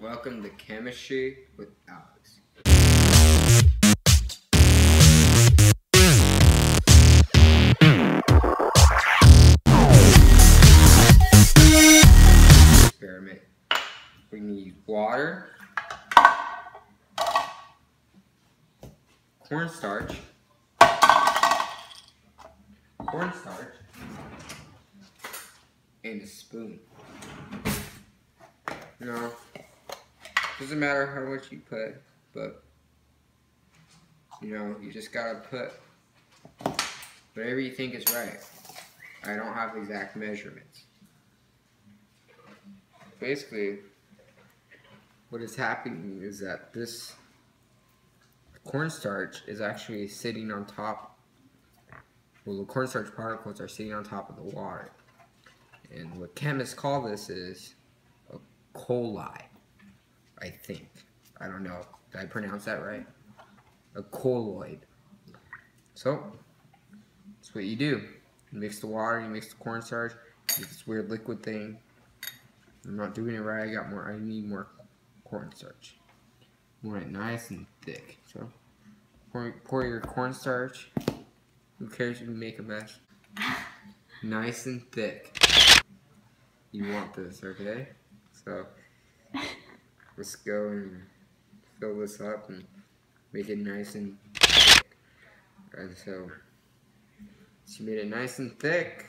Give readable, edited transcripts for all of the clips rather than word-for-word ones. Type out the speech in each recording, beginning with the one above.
Welcome to Chemistry with Alex. Experiment. We need water, cornstarch, and a spoon. No, doesn't matter how much you put, but you just gotta put whatever you think is right. I don't have exact measurements. Basically, what is happening is that this cornstarch is actually sitting on top. Well, the cornstarch particles are sitting on top of the water. And what chemists call this is a coli, I think. I don't know. Did I pronounce that right? A colloid. So, that's what you do. You mix the water, you mix the cornstarch, you get this weird liquid thing. I'm not doing it right. I need more cornstarch. I want it nice and thick. So, pour your cornstarch. Who cares if you make a mess? Nice and thick. You want this, okay? So, let's go and fill this up and make it nice and thick. And so you made it nice and thick.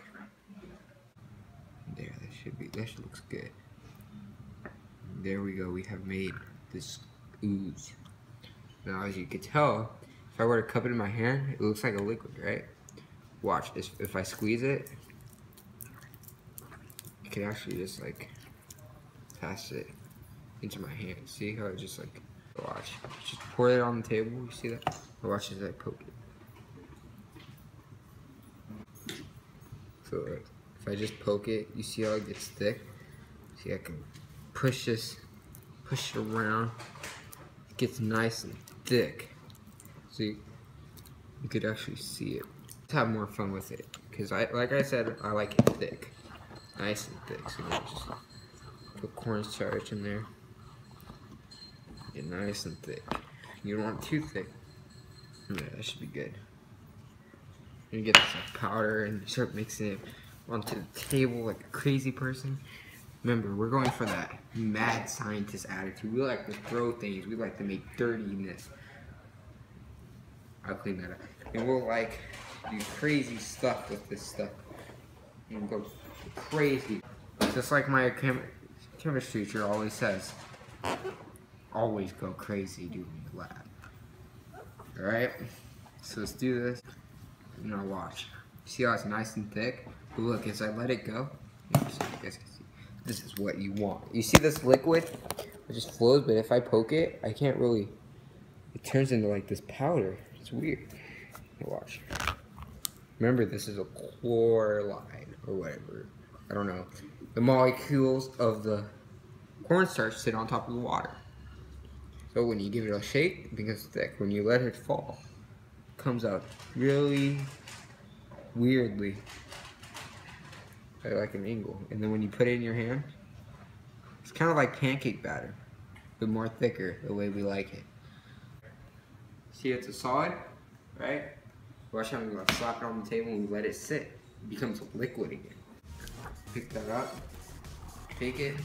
There, that looks good. There we go, we have made this ooze. Now, as you can tell, if I were to cup it in my hand, it looks like a liquid, right? Watch, if I squeeze it, you can actually just like pass it into my hand. See how it just like, watch. Just pour it on the table, you see that? Watch as I poke it. So like, if I just poke it, you see how it gets thick? See, I can push it around. It gets nice and thick. See, you could actually see it. Let's have more fun with it, because like I said, I like it thick. Nice and thick. So just put cornstarch in there. Get nice and thick. You don't want it too thick. Yeah, that should be good. You get this like powder and you start mixing it onto the table like a crazy person. Remember, we're going for that mad scientist attitude. We like to throw things. We like to make dirtiness. I'll clean that up. And we'll like do crazy stuff with this stuff. And go crazy. Just like my chemistry teacher always says. Always go crazy doing the lab. Alright? So let's do this. Now watch. See how it's nice and thick? But look, as I let it go, so you guys can see. This is what you want. You see this liquid? It just flows, but if I poke it, I can't really. It turns into like this powder. It's weird. Watch. Remember, this is a chloride or whatever. I don't know. The molecules of the cornstarch sit on top of the water. So when you give it a shake, it becomes thick. When you let it fall, it comes out really weirdly. Like an angle. And then when you put it in your hand, it's kind of like pancake batter, but more thicker, the way we like it. See, it's a solid, right? Watch how we slap it on the table and we let it sit. It becomes a liquid again. Pick that up, take it.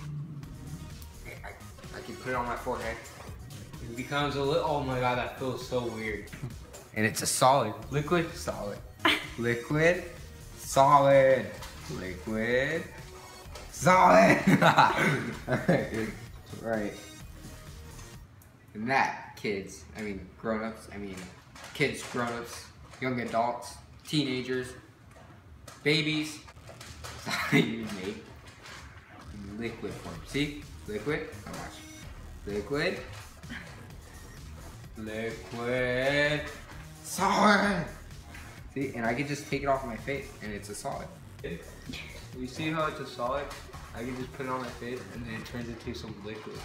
I can put it on my forehead. It becomes a little, oh my god, that feels so weird. And it's a solid. Liquid, solid. Liquid, solid. Liquid, solid. Right. And that, kids, grown-ups, kids, grown-ups, young adults, teenagers, babies, that's how you make liquid form. See? Liquid, now watch. Liquid, liquid, solid. See, and I can just take it off my face and it's a solid. You see how it's a solid? I can just put it on my face and then it turns into some liquid.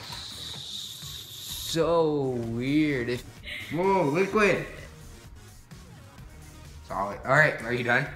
So weird. Whoa, liquid! Solid. Alright, are you done?